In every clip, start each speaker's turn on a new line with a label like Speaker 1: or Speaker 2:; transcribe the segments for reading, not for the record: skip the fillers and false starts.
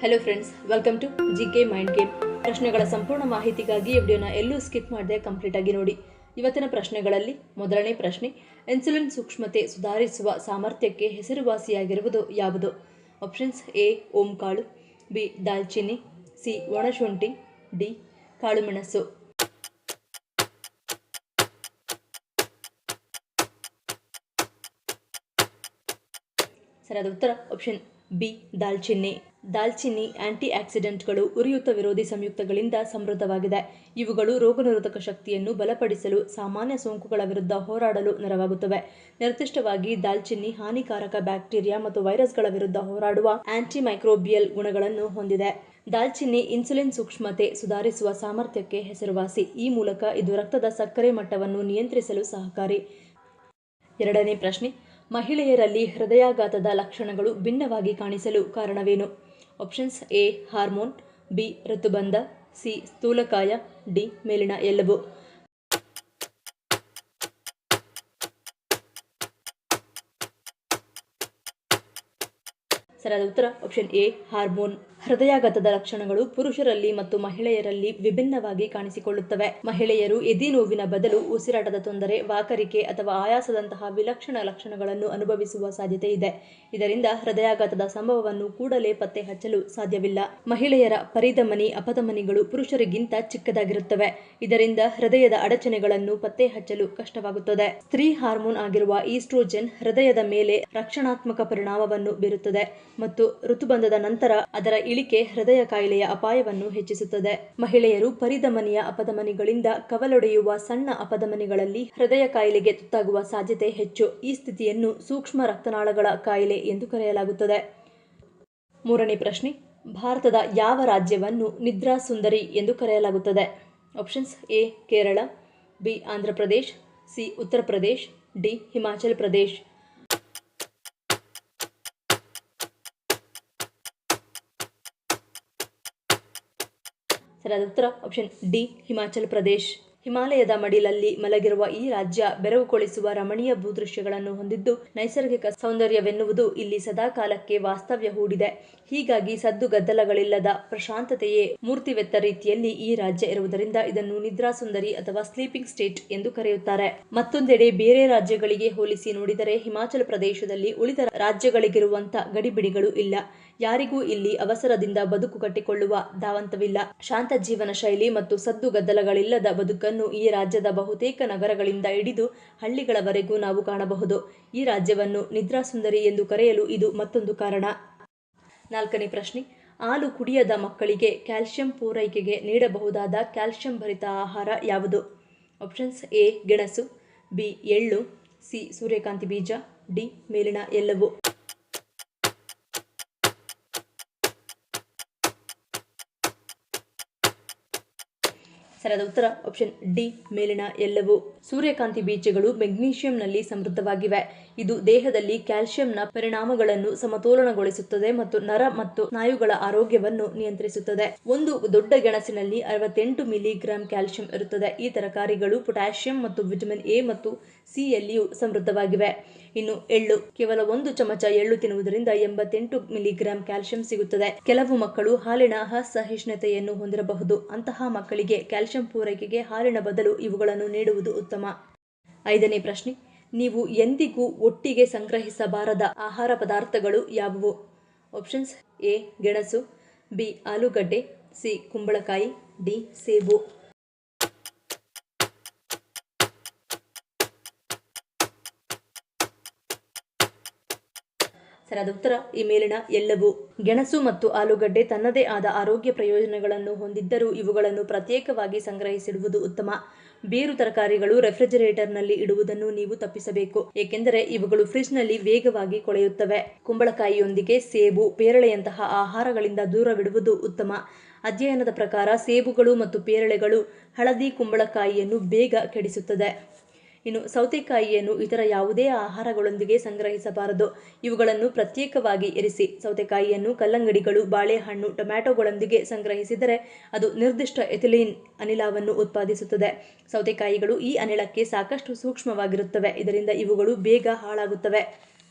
Speaker 1: Hello friends, welcome to GK mind game. ಪ್ರಶ್ನೆಗಳ ಸಂಪೂರ್ಣ ಮಾಹಿತಿಗಾಗಿ ಈ ವಿಡಿಯೋನ ಎಲ್ಲೂ ಸ್ಕಿಪ್ ಮಾಡದೆ ಕಂಪ್ಲೀಟ್ ಆಗಿ ನೋಡಿ. ಇವತ್ತಿನ ಪ್ರಶ್ನೆಗಳಲ್ಲಿ ಮೊದಲನೇ ಪ್ರಶ್ನೆ, ಇನ್ಸುಲಿನ್ ಸೂಕ್ಷ್ಮತೆ ಸುಧಾರಿಸುವ ಸಾಮರ್ಥ್ಯಕ್ಕೆ ಹೆಸರುವಾಸಿಯಾಗಿರುವುದು ಯಾವುದು? ಆಪ್ಷನ್ಸ್: ಎ ಓಂಕಾಳು, ಬಿ ದಾಲ್ಚಿನ್ನಿ, ಸಿ ಒಣಶುಂಠಿ, ಡಿ ಕಾಳುಮೆಣಸು. ಸರಿಯಾದ ಉತ್ತರ ಆಪ್ಷನ್ ಬಿ ದಾಲ್ಚಿನ್ನಿ. ದಾಲ್ಚಿನ್ನಿ ಆಂಟಿ ಆಕ್ಸಿಡೆಂಟ್ಗಳು, ಉರಿಯೂತ ವಿರೋಧಿ ಸಂಯುಕ್ತಗಳಿಂದ ಸಮೃದ್ಧವಾಗಿದೆ. ಇವುಗಳು ರೋಗನಿರೋಧಕ ಶಕ್ತಿಯನ್ನು ಬಲಪಡಿಸಲು, ಸಾಮಾನ್ಯ ಸೋಂಕುಗಳ ವಿರುದ್ಧ ಹೋರಾಡಲು ನೆರವಾಗುತ್ತವೆ. ನಿರ್ದಿಷ್ಟವಾಗಿ ದಾಲ್ಚಿನ್ನಿ ಹಾನಿಕಾರಕ ಬ್ಯಾಕ್ಟೀರಿಯಾ ಮತ್ತು ವೈರಸ್ಗಳ ವಿರುದ್ಧ ಹೋರಾಡುವ ಆಂಟಿಮೈಕ್ರೋಬಿಯಲ್ ಗುಣಗಳನ್ನು ಹೊಂದಿದೆ. ದಾಲ್ಚಿನ್ನಿ ಇನ್ಸುಲಿನ್ ಸೂಕ್ಷ್ಮತೆ ಸುಧಾರಿಸುವ ಸಾಮರ್ಥ್ಯಕ್ಕೆ ಹೆಸರುವಾಸಿ. ಈ ಮೂಲಕ ಇದು ರಕ್ತದ ಸಕ್ಕರೆ ಮಟ್ಟವನ್ನು ನಿಯಂತ್ರಿಸಲು ಸಹಕಾರಿ. ಎರಡನೇ ಪ್ರಶ್ನೆ, ಮಹಿಳೆಯರಲ್ಲಿ ಹೃದಯಾಘಾತದ ಲಕ್ಷಣಗಳು ಭಿನ್ನವಾಗಿ ಕಾಣಿಸಲು ಕಾರಣವೇನು? ಆಪ್ಷನ್ಸ್: ಎ ಹಾರ್ಮೋನ್, ಬಿ ಋತುಬಂಧ, ಸಿ ಸ್ಥೂಲಕಾಯ, ಡಿ ಮೇಲಿನ ಎಲ್ಲವೂ. ಸರಿಯಾದ ಉತ್ತರ ಆಪ್ಷನ್ ಎ ಹಾರ್ಮೋನ್. ಹೃದಯಾಘಾತದ ಲಕ್ಷಣಗಳು ಪುರುಷರಲ್ಲಿ ಮತ್ತು ಮಹಿಳೆಯರಲ್ಲಿ ವಿಭಿನ್ನವಾಗಿ ಕಾಣಿಸಿಕೊಳ್ಳುತ್ತವೆ. ಮಹಿಳೆಯರು ಎದೆನೋವಿನ ಬದಲು ಉಸಿರಾಟದ ತೊಂದರೆ, ವಾಕರಿಕೆ ಅಥವಾ ಆಯಾಸದಂತಹ ವಿಲಕ್ಷಣ ಲಕ್ಷಣಗಳನ್ನು ಅನುಭವಿಸುವ ಸಾಧ್ಯತೆ ಇದೆ. ಇದರಿಂದ ಹೃದಯಾಘಾತದ ಸಂಭವವನ್ನು ಕೂಡಲೇ ಪತ್ತೆ ಹಚ್ಚಲು ಸಾಧ್ಯವಿಲ್ಲ. ಮಹಿಳೆಯರ ಪರಿಧಮನಿ, ಅಪಧಮನಿಗಳು ಪುರುಷರಿಗಿಂತ ಚಿಕ್ಕದಾಗಿರುತ್ತವೆ. ಇದರಿಂದ ಹೃದಯದ ಅಡಚಣೆಗಳನ್ನು ಪತ್ತೆ ಹಚ್ಚಲು ಕಷ್ಟವಾಗುತ್ತದೆ. ಸ್ತ್ರೀ ಹಾರ್ಮೋನ್ ಆಗಿರುವ ಈಸ್ಟ್ರೋಜೆನ್ ಹೃದಯದ ಮೇಲೆ ರಕ್ಷಣಾತ್ಮಕ ಪರಿಣಾಮವನ್ನು ಬೀರುತ್ತದೆ ಮತ್ತು ಋತುಬಂಧದ ನಂತರ ಅದರ ಇಳಿಕೆ ಹೃದಯ ಕಾಯಿಲೆಯ ಅಪಾಯವನ್ನು ಹೆಚ್ಚಿಸುತ್ತದೆ. ಮಹಿಳೆಯರು ಪರಿಧಮನಿಯ ಅಪಧಮನಿಗಳಿಂದ ಕವಲೊಡೆಯುವ ಸಣ್ಣ ಅಪಧಮನಿಗಳಲ್ಲಿ ಹೃದಯ ಕಾಯಿಲೆಗೆ ತುತ್ತಾಗುವ ಸಾಧ್ಯತೆ ಹೆಚ್ಚು. ಈ ಸ್ಥಿತಿಯನ್ನು ಸೂಕ್ಷ್ಮ ರಕ್ತನಾಳಗಳ ಕಾಯಿಲೆ ಎಂದು ಕರೆಯಲಾಗುತ್ತದೆ. ಮೂರನೇ ಪ್ರಶ್ನೆ, ಭಾರತದ ಯಾವ ರಾಜ್ಯವನ್ನು ನಿದ್ರಾ ಸುಂದರಿ ಎಂದು ಕರೆಯಲಾಗುತ್ತದೆ? Options: A Kerala, B Andhra Pradesh, C Uttar Pradesh, D Himachal Pradesh. ಸರಿಯಾದ ಉತ್ತರ ಆಪ್ಷನ್ ಡಿ ಹಿಮಾಚಲ್ ಪ್ರದೇಶ್. ಹಿಮಾಲಯದ ಮಡಿಲಲ್ಲಿ ಮಲಗಿರುವ ಈ ರಾಜ್ಯ ಬೆರಗುಗೊಳಿಸುವ ರಮಣೀಯ ಭೂದೃಶ್ಯಗಳನ್ನು ಹೊಂದಿದ್ದು, ನೈಸರ್ಗಿಕ ಸೌಂದರ್ಯವೆನ್ನುವುದು ಇಲ್ಲಿ ಸದಾಕಾಲಕ್ಕೆ ವಾಸ್ತವ್ಯ ಹೂಡಿದೆ. ಹೀಗಾಗಿ ಸದ್ದು ಗದ್ದಲಗಳಿಲ್ಲದ ಪ್ರಶಾಂತತೆಯೇ ಮೂರ್ತಿವೆತ್ತ ರೀತಿಯಲ್ಲಿ ಈ ರಾಜ್ಯ ಇರುವುದರಿಂದ ಇದನ್ನು ನಿದ್ರಾ ಸುಂದರಿ ಅಥವಾ ಸ್ಲೀಪಿಂಗ್ ಸ್ಟೇಟ್ ಎಂದು ಕರೆಯುತ್ತಾರೆ. ಮತ್ತೊಂದೆಡೆ ಬೇರೆ ರಾಜ್ಯಗಳಿಗೆ ಹೋಲಿಸಿ ನೋಡಿದರೆ ಹಿಮಾಚಲ ಪ್ರದೇಶದಲ್ಲಿ ಉಳಿದ ರಾಜ್ಯಗಳಿಗಿರುವಂಥ ಗಡಿಬಿಡಿಗಳು ಇಲ್ಲ. ಯಾರಿಗೂ ಇಲ್ಲಿ ಅವಸರದಿಂದ ಬದುಕು ಕಟ್ಟಿಕೊಳ್ಳುವ ಧಾವಂತವಿಲ್ಲ. ಶಾಂತ ಜೀವನ ಶೈಲಿ ಮತ್ತು ಸದ್ದು ಗದ್ದಲಗಳಿಲ್ಲದ ಬದುಕನ್ನು ಈ ರಾಜ್ಯದ ಬಹುತೇಕ ನಗರಗಳಿಂದ ಹಿಡಿದು ಹಳ್ಳಿಗಳವರೆಗೂ ನಾವು ಕಾಣಬಹುದು. ಈ ರಾಜ್ಯವನ್ನು ನಿದ್ರಾ ಸುಂದರಿ ಎಂದು ಕರೆಯಲು ಇದು ಮತ್ತೊಂದು ಕಾರಣ. ನಾಲ್ಕನೇ ಪ್ರಶ್ನೆ, ಹಾಲು ಕುಡಿಯದ ಮಕ್ಕಳಿಗೆ ಕ್ಯಾಲ್ಸಿಯಂ ಪೂರೈಕೆಗೆ ನೀಡಬಹುದಾದ ಕ್ಯಾಲ್ಸಿಯಂ ಭರಿತ ಆಹಾರ ಯಾವುದು? ಆಪ್ಷನ್ಸ್: ಎ ಗೆಣಸು, ಬಿ ಎಳ್ಳು, ಸಿ ಸೂರ್ಯಕಾಂತಿ ಬೀಜ, ಡಿ ಮೇಲಿನ ಎಲ್ಲವೂ. ಸರಿಯಾದ ಉತ್ತರ ಆಪ್ಷನ್ ಡಿ ಮೇಲಿನ ಎಲ್ಲವೂ. ಸೂರ್ಯಕಾಂತಿ ಬೀಜಗಳು ಮೆಗ್ನೀಷಿಯಂನಲ್ಲಿ ಸಮೃದ್ಧವಾಗಿವೆ. ಇದು ದೇಹದಲ್ಲಿ ಕ್ಯಾಲ್ಸಿಯಂನ ಪರಿಣಾಮಗಳನ್ನು ಸಮತೋಲನಗೊಳಿಸುತ್ತದೆ ಮತ್ತು ನರ ಮತ್ತು ಸ್ನಾಯುಗಳ ಆರೋಗ್ಯವನ್ನು ನಿಯಂತ್ರಿಸುತ್ತದೆ. ಒಂದು ದೊಡ್ಡ ಗೆಣಸಿನಲ್ಲಿ 68 ಮಿಲಿಗ್ರಾಂ ಕ್ಯಾಲ್ಸಿಯಂ ಇರುತ್ತದೆ. ಈ ತರಕಾರಿಗಳು ಪೊಟ್ಯಾಷಿಯಂ ಮತ್ತು ವಿಟಮಿನ್ ಎ ಮತ್ತು ಸಿ ಯಲ್ಲಿಯೂ ಸಮೃದ್ಧವಾಗಿವೆ. ಇನ್ನು ಎಳ್ಳು, ಕೇವಲ 1 ಚಮಚ ಎಳ್ಳು ತಿನ್ನುವುದರಿಂದ 88 ಮಿಲಿಗ್ರಾಂ ಕ್ಯಾಲ್ಸಿಯಂ ಸಿಗುತ್ತದೆ. ಕೆಲವು ಮಕ್ಕಳು ಹಾಲಿನ ಅಸಹಿಷ್ಣುತೆಯನ್ನು ಹೊಂದಿರಬಹುದು. ಅಂತಹ ಮಕ್ಕಳಿಗೆ ಕ್ಯಾಲ್ಸಿಯಂ ಪೂರೈಕೆಗೆ ಹಾಲಿನ ಬದಲು ಇವುಗಳನ್ನು ನೀಡುವುದು ಉತ್ತಮ. ಐದನೇ ಪ್ರಶ್ನೆ, ನೀವು ಎಂದಿಗೂ ಒಟ್ಟಿಗೆ ಸಂಗ್ರಹಿಸಬಾರದ ಆಹಾರ ಪದಾರ್ಥಗಳು ಯಾವುವು? ಆಪ್ಷನ್ಸ್: ಎ ಗೆಣಸು, ಬಿ ಆಲೂಗಡ್ಡೆ, ಸಿ ಕುಂಬಳಕಾಯಿ, ಡಿ ಸೇಬು. ಸರಿಯಾದ ಉತ್ತರ ಈ ಮೇಲಿನ ಎಲ್ಲವೂ. ಗೆಣಸು ಮತ್ತು ಆಲೂಗಡ್ಡೆ ತನ್ನದೇ ಆದ ಆರೋಗ್ಯ ಪ್ರಯೋಜನಗಳನ್ನು ಹೊಂದಿದ್ದರೂ ಇವುಗಳನ್ನು ಪ್ರತ್ಯೇಕವಾಗಿ ಸಂಗ್ರಹಿಸಿಡುವುದು ಉತ್ತಮ. ಬೇರು ತರಕಾರಿಗಳು ರೆಫ್ರಿಜರೇಟರ್ನಲ್ಲಿ ಇಡುವುದನ್ನು ನೀವು ತಪ್ಪಿಸಬೇಕು, ಏಕೆಂದರೆ ಇವುಗಳು ಫ್ರಿಜ್ನಲ್ಲಿ ವೇಗವಾಗಿ ಕೊಳೆಯುತ್ತವೆ. ಕುಂಬಳಕಾಯಿಯೊಂದಿಗೆ ಸೇಬು, ಪೇರಳೆಯಂತಹ ಆಹಾರಗಳಿಂದ ದೂರವಿಡುವುದು ಉತ್ತಮ. ಅಧ್ಯಯನದ ಪ್ರಕಾರ ಸೇಬುಗಳು ಮತ್ತು ಪೇರಳೆಗಳು ಹಳದಿ ಕುಂಬಳಕಾಯಿಯನ್ನು ಬೇಗ ಕೆಡಿಸುತ್ತದೆ. ಇನ್ನು ಸೌತೆಕಾಯಿಯನ್ನು ಇತರ ಯಾವುದೇ ಆಹಾರಗಳೊಂದಿಗೆ ಸಂಗ್ರಹಿಸಬಾರದು. ಇವುಗಳನ್ನು ಪ್ರತ್ಯೇಕವಾಗಿ ಇರಿಸಿ. ಸೌತೆಕಾಯಿಯನ್ನು ಕಲ್ಲಂಗಡಿಗಳು, ಬಾಳೆಹಣ್ಣು, ಟೊಮ್ಯಾಟೊಗಳೊಂದಿಗೆ ಸಂಗ್ರಹಿಸಿದರೆ ಅದು ನಿರ್ದಿಷ್ಟ ಎಥಿಲೀನ್ ಅನಿಲವನ್ನು ಉತ್ಪಾದಿಸುತ್ತದೆ. ಸೌತೆಕಾಯಿಗಳು ಈ ಅನಿಲಕ್ಕೆ ಸಾಕಷ್ಟು ಸೂಕ್ಷ್ಮವಾಗಿರುತ್ತವೆ. ಇದರಿಂದ ಇವುಗಳು ಬೇಗ ಹಾಳಾಗುತ್ತವೆ.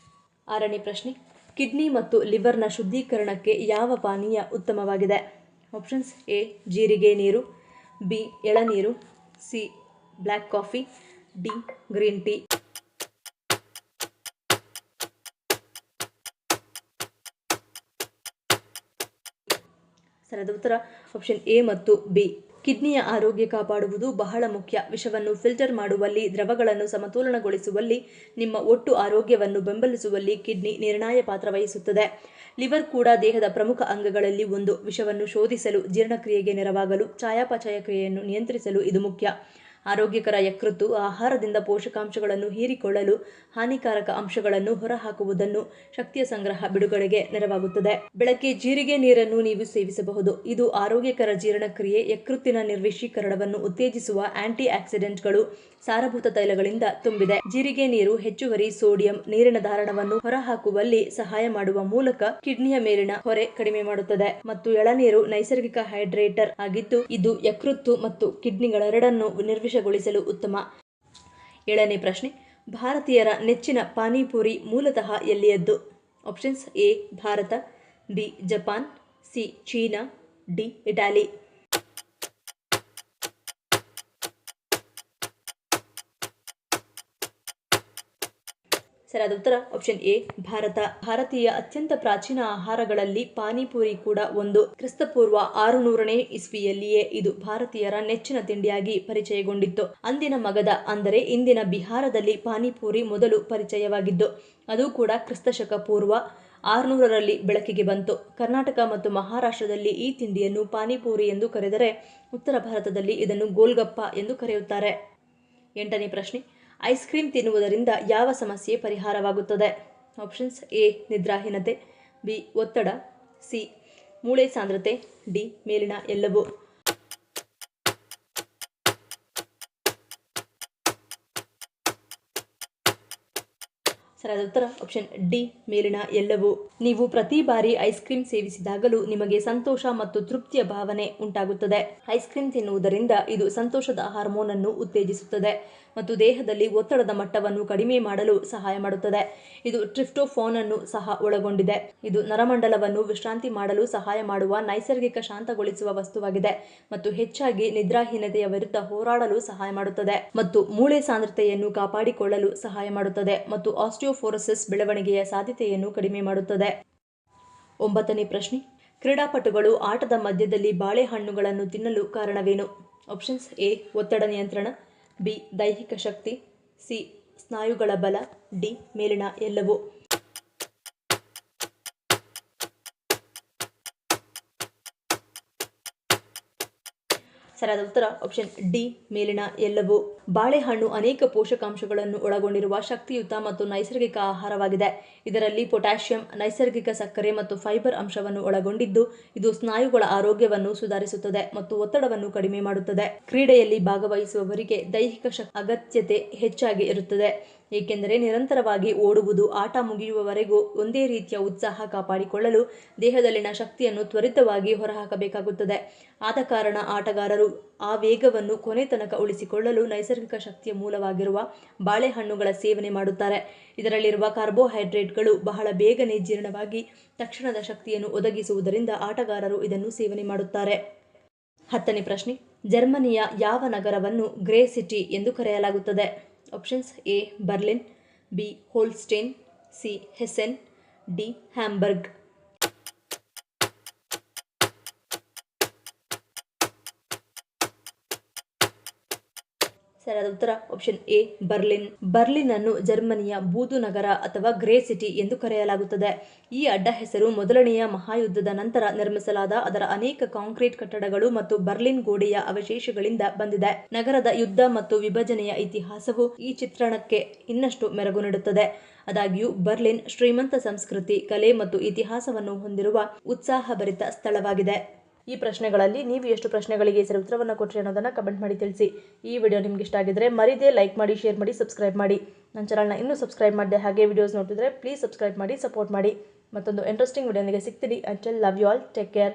Speaker 1: ಆರನೇ ಪ್ರಶ್ನೆ, ಕಿಡ್ನಿ ಮತ್ತು ಲಿವರ್ನ ಶುದ್ಧೀಕರಣಕ್ಕೆ ಯಾವ ಪಾನೀಯ ಉತ್ತಮವಾಗಿದೆ? ಆಪ್ಷನ್ಸ್: ಎ ಜೀರಿಗೆ ನೀರು, ಬಿ ಎಳನೀರು, C black coffee, D green tea. ಸರಿಯಾದ ಉತ್ತರ ಆಪ್ಷನ್ ಎ ಮತ್ತು ಬಿ. ಕಿಡ್ನಿಯ ಆರೋಗ್ಯ ಕಾಪಾಡುವುದು ಬಹಳ ಮುಖ್ಯ. ವಿಷವನ್ನು ಫಿಲ್ಟರ್ ಮಾಡುವಲ್ಲಿ, ದ್ರವಗಳನ್ನು ಸಮತೋಲನಗೊಳಿಸುವಲ್ಲಿ, ನಿಮ್ಮ ಒಟ್ಟು ಆರೋಗ್ಯವನ್ನು ಬೆಂಬಲಿಸುವಲ್ಲಿ ಕಿಡ್ನಿ ನಿರ್ಣಾಯ ಪಾತ್ರ ವಹಿಸುತ್ತದೆ. ಲಿವರ್ ಕೂಡ ದೇಹದ ಪ್ರಮುಖ ಅಂಗಗಳಲ್ಲಿ ಒಂದು. ವಿಷವನ್ನು ಶೋಧಿಸಲು, ಜೀರ್ಣಕ್ರಿಯೆಗೆ ನೆರವಾಗಲು, ಚಯಾಪಚಯ ಕ್ರಿಯೆಯನ್ನು ನಿಯಂತ್ರಿಸಲು ಇದು ಮುಖ್ಯ. ಆರೋಗ್ಯಕರ ಯಕೃತ್ತು ಆಹಾರದಿಂದ ಪೋಷಕಾಂಶಗಳನ್ನು ಹೀರಿಕೊಳ್ಳಲು, ಹಾನಿಕಾರಕ ಅಂಶಗಳನ್ನು ಹೊರಹಾಕುವುದನ್ನು, ಶಕ್ತಿಯ ಸಂಗ್ರಹ ಬಿಡುಗಡೆಗೆ ನೆರವಾಗುತ್ತದೆ. ಬೆಳಗ್ಗೆ ಜೀರಿಗೆ ನೀರನ್ನು ನೀವು ಸೇವಿಸಬಹುದು. ಇದು ಆರೋಗ್ಯಕರ ಜೀರ್ಣಕ್ರಿಯೆ, ಯಕೃತ್ತಿನ ನಿರ್ವಿಷೀಕರಣವನ್ನು ಉತ್ತೇಜಿಸುವ ಆಂಟಿ ಆಕ್ಸಿಡೆಂಟ್ಗಳು, ಸಾರಭೂತ ತೈಲಗಳಿಂದ ತುಂಬಿದೆ. ಜೀರಿಗೆ ನೀರು ಹೆಚ್ಚುವರಿ ಸೋಡಿಯಂ ನೀರಿನ ಧಾರಣವನ್ನು ಹೊರಹಾಕುವಲ್ಲಿ ಸಹಾಯ ಮಾಡುವ ಮೂಲಕ ಕಿಡ್ನಿಯ ಮೇಲಿನ ಹೊರೆ ಕಡಿಮೆ ಮಾಡುತ್ತದೆ. ಮತ್ತು ಎಳನೀರು ನೈಸರ್ಗಿಕ ಹೈಡ್ರೇಟರ್ ಆಗಿದ್ದು, ಇದು ಯಕೃತ್ತು ಮತ್ತು ಕಿಡ್ನಿಗಳೆರಡನ್ನೂ ನಿರ್ವಿಷಗೊಳಿಸಲು ಉತ್ತಮ. 7ನೇ ಪ್ರಶ್ನೆ. ಭಾರತೀಯರ ನೆಚ್ಚಿನ ಪಾನಿಪುರಿ ಮೂಲತಃ ಎಲ್ಲಿಯದ್ದು? Options: A Bharat, B Japan, C China, D Italy. ಸರಿಯಾದ ಉತ್ತರ ಆಪ್ಷನ್ ಎ ಭಾರತ. ಭಾರತೀಯ ಅತ್ಯಂತ ಪ್ರಾಚೀನ ಆಹಾರಗಳಲ್ಲಿ ಪಾನಿಪುರಿ ಕೂಡ ಒಂದು. ಕ್ರಿಸ್ತಪೂರ್ವ 600ನೇ ಇಸ್ವಿಯಲ್ಲಿಯೇ ಇದು ಭಾರತೀಯರ ನೆಚ್ಚಿನ ತಿಂಡಿಯಾಗಿ ಪರಿಚಯಗೊಂಡಿತ್ತು. ಅಂದಿನ ಮಗಧ ಅಂದರೆ ಇಂದಿನ ಬಿಹಾರದಲ್ಲಿ ಪಾನಿಪುರಿ ಮೊದಲು ಪರಿಚಯವಾಗಿದ್ದು, ಅದು ಕೂಡ ಕ್ರಿಸ್ತಶಕ ಪೂರ್ವ 600ರಲ್ಲಿ ಬೆಳಕಿಗೆ ಬಂತು. ಕರ್ನಾಟಕ ಮತ್ತು ಮಹಾರಾಷ್ಟ್ರದಲ್ಲಿ ಈ ತಿಂಡಿಯನ್ನು ಪಾನಿಪುರಿ ಎಂದು ಕರೆದರೆ, ಉತ್ತರ ಭಾರತದಲ್ಲಿ ಇದನ್ನು ಗೋಲ್ಗಪ್ಪ ಎಂದು ಕರೆಯುತ್ತಾರೆ. 8ನೇ ಪ್ರಶ್ನೆ. ಐಸ್ ಕ್ರೀಮ್ ತಿನ್ನುವುದರಿಂದ ಯಾವ ಸಮಸ್ಯೆ ಪರಿಹಾರವಾಗುತ್ತದೆ? ಆಪ್ಷನ್ಸ್: ಎ ನಿದ್ರಾಹೀನತೆ, ಬಿ ಒತ್ತಡ, ಸಿ ಮೂಳೆ ಸಾಂದ್ರತೆ, ಡಿ ಮೇಲಿನ ಎಲ್ಲವೂ. ಸರಿಯಾದ ಉತ್ತರ ಆಪ್ಷನ್ ಡಿ ಮೇಲಿನ ಎಲ್ಲವೂ. ನೀವು ಪ್ರತಿ ಬಾರಿ ಐಸ್ ಕ್ರೀಮ್ ಸೇವಿಸಿದಾಗಲೂ ನಿಮಗೆ ಸಂತೋಷ ಮತ್ತು ತೃಪ್ತಿಯ ಭಾವನೆ ಉಂಟಾಗುತ್ತದೆ. ಐಸ್ ಕ್ರೀಮ್ ತಿನ್ನುವುದರಿಂದ ಇದು ಸಂತೋಷದ ಹಾರ್ಮೋನ್ ಅನ್ನು ಉತ್ತೇಜಿಸುತ್ತದೆ ಮತ್ತು ದೇಹದಲ್ಲಿ ಒತ್ತಡದ ಮಟ್ಟವನ್ನು ಕಡಿಮೆ ಮಾಡಲು ಸಹಾಯ ಮಾಡುತ್ತದೆ. ಇದು ಟ್ರಿಪ್ಟೋಫಾನ್ ಅನ್ನು ಸಹ ಒಳಗೊಂಡಿದೆ. ಇದು ನರಮಂಡಲವನ್ನು ವಿಶ್ರಾಂತಿ ಮಾಡಲು ಸಹಾಯ ಮಾಡುವ ನೈಸರ್ಗಿಕ ಶಾಂತಗೊಳಿಸುವ ವಸ್ತುವಾಗಿದೆ ಮತ್ತು ಹೆಚ್ಚಾಗಿ ನಿದ್ರಾಹೀನತೆಯ ವಿರುದ್ಧ ಹೋರಾಡಲು ಸಹಾಯ ಮಾಡುತ್ತದೆ ಮತ್ತು ಮೂಳೆ ಸಾಂದ್ರತೆಯನ್ನು ಕಾಪಾಡಿಕೊಳ್ಳಲು ಸಹಾಯ ಮಾಡುತ್ತದೆ ಮತ್ತು ಆಸ್ಟಿಯೋಪೊರೋಸಿಸ್ ಬೆಳವಣಿಗೆಯ ಸಾಧ್ಯತೆಯನ್ನು ಕಡಿಮೆ ಮಾಡುತ್ತದೆ. 9ನೇ ಪ್ರಶ್ನೆ. ಕ್ರೀಡಾಪಟುಗಳು ಆಟದ ಮಧ್ಯದಲ್ಲಿ ಬಾಳೆಹಣ್ಣುಗಳನ್ನು ತಿನ್ನಲು ಕಾರಣವೇನು? ಆಪ್ಷನ್ಸ್: ಎ ಒತ್ತಡ ನಿಯಂತ್ರಣ, ಬಿ ದೈಹಿಕ ಶಕ್ತಿ, ಸಿ ಸ್ನಾಯುಗಳ ಬಲ, ಡಿ ಮೇಲಿನ ಎಲ್ಲವೂ. ಸರಿಯಾದ ಉತ್ತರ ಆಪ್ಷನ್ ಡಿ ಮೇಲಿನ ಎಲ್ಲವೂ. ಬಾಳೆಹಣ್ಣು ಅನೇಕ ಪೋಷಕಾಂಶಗಳನ್ನು ಒಳಗೊಂಡಿರುವ ಶಕ್ತಿಯುತ ಮತ್ತು ನೈಸರ್ಗಿಕ ಆಹಾರವಾಗಿದೆ. ಇದರಲ್ಲಿ ಪೊಟ್ಯಾಷಿಯಂ, ನೈಸರ್ಗಿಕ ಸಕ್ಕರೆ ಮತ್ತು ಫೈಬರ್ ಅಂಶವನ್ನು ಒಳಗೊಂಡಿದ್ದು, ಇದು ಸ್ನಾಯುಗಳ ಆರೋಗ್ಯವನ್ನು ಸುಧಾರಿಸುತ್ತದೆ ಮತ್ತು ಒತ್ತಡವನ್ನು ಕಡಿಮೆ ಮಾಡುತ್ತದೆ. ಕ್ರೀಡೆಯಲ್ಲಿ ಭಾಗವಹಿಸುವವರಿಗೆ ದೈಹಿಕ ಶಕ್ತಿ ಅಗತ್ಯತೆ ಹೆಚ್ಚಾಗಿ ಇರುತ್ತದೆ, ಏಕೆಂದರೆ ನಿರಂತರವಾಗಿ ಓಡುವುದು, ಆಟ ಮುಗಿಯುವವರೆಗೂ ಒಂದೇ ರೀತಿಯ ಉತ್ಸಾಹ ಕಾಪಾಡಿಕೊಳ್ಳಲು ದೇಹದಲ್ಲಿನ ಶಕ್ತಿಯನ್ನು ತ್ವರಿತವಾಗಿ ಹೊರಹಾಕಬೇಕಾಗುತ್ತದೆ. ಆದ ಕಾರಣ ಆಟಗಾರರು ಆ ವೇಗವನ್ನು ಕೊನೆ ತನಕ ಉಳಿಸಿಕೊಳ್ಳಲು ನೈಸರ್ಗಿಕ ಶಕ್ತಿಯ ಮೂಲವಾಗಿರುವ ಬಾಳೆಹಣ್ಣುಗಳ ಸೇವನೆ ಮಾಡುತ್ತಾರೆ. ಇದರಲ್ಲಿರುವ ಕಾರ್ಬೋಹೈಡ್ರೇಟ್ಗಳು ಬಹಳ ಬೇಗನೆ ಜೀರ್ಣವಾಗಿ ತಕ್ಷಣದ ಶಕ್ತಿಯನ್ನು ಒದಗಿಸುವುದರಿಂದ ಆಟಗಾರರು ಇದನ್ನು ಸೇವನೆ ಮಾಡುತ್ತಾರೆ. 10ನೇ ಪ್ರಶ್ನೆ. ಜರ್ಮನಿಯ ಯಾವ ನಗರವನ್ನು ಗ್ರೇ ಸಿಟಿ ಎಂದು ಕರೆಯಲಾಗುತ್ತದೆ? Options: A Berlin, B Holstein, C Hessen, D Hamburg. ಸರಿಯಾದ ಉತ್ತರ ಆಪ್ಷನ್ ಎ ಬರ್ಲಿನ್. ಬರ್ಲಿನ್ ಅನ್ನು ಜರ್ಮನಿಯ ಬೂದು ನಗರ ಅಥವಾ ಗ್ರೇ ಸಿಟಿ ಎಂದು ಕರೆಯಲಾಗುತ್ತದೆ. ಈ ಅಡ್ಡ ಹೆಸರು ಮೊದಲನೆಯ ಮಹಾಯುದ್ಧದ ನಂತರ ನಿರ್ಮಿಸಲಾದ ಅದರ ಅನೇಕ ಕಾಂಕ್ರೀಟ್ ಕಟ್ಟಡಗಳು ಮತ್ತು ಬರ್ಲಿನ್ ಗೋಡೆಯ ಅವಶೇಷಗಳಿಂದ ಬಂದಿದೆ. ನಗರದ ಯುದ್ಧ ಮತ್ತು ವಿಭಜನೆಯ ಇತಿಹಾಸವು ಈ ಚಿತ್ರಣಕ್ಕೆ ಇನ್ನಷ್ಟು ಮೆರುಗು ನೀಡುತ್ತದೆ. ಆದಾಗ್ಯೂ ಬರ್ಲಿನ್ ಶ್ರೀಮಂತ ಸಂಸ್ಕೃತಿ, ಕಲೆ ಮತ್ತು ಇತಿಹಾಸವನ್ನು ಹೊಂದಿರುವ ಉತ್ಸಾಹಭರಿತ ಸ್ಥಳವಾಗಿದೆ. ಈ ಪ್ರಶ್ನೆಗಳಲ್ಲಿ ನೀವು ಎಷ್ಟು ಪ್ರಶ್ನೆಗಳಿಗೆ ಸರಿ ಉತ್ತರವನ್ನು ಕೊಟ್ಟರೆ ಅನ್ನೋದನ್ನು ಕಮೆಂಟ್ ಮಾಡಿ ತಿಳಿಸಿ. ಈ ವಿಡಿಯೋ ನಿಮ್ಗೆ ಇಷ್ಟ ಆಗಿದ್ರೆ ಮರಿದೇ ಲೈಕ್ ಮಾಡಿ, ಶೇರ್ ಮಾಡಿ, ಸಬ್ಸ್ಕ್ರೈಬ್ ಮಾಡಿ. ನನ್ನ ಚಾನಲ್ನ ಇನ್ನೂ ಸಬ್ಸ್ಕ್ರೈಬ್ ಮಾಡಿದೆ ಹಾಗೆ ವಿಡಿಯೋಸ್ ನೋಡ್ತಿದ್ರೆ ಪ್ಲೀಸ್ ಸಬ್ಸ್ಕ್ರೈಬ್ ಮಾಡಿ, ಸಪೋರ್ಟ್ ಮಾಡಿ. ಮತ್ತೊಂದು ಇಂಟ್ರೆಸ್ಟಿಂಗ್ ವಿಡಿಯೋನಿಗೆ ಸಿಗ್ತೀನಿ. Until love you all, take care.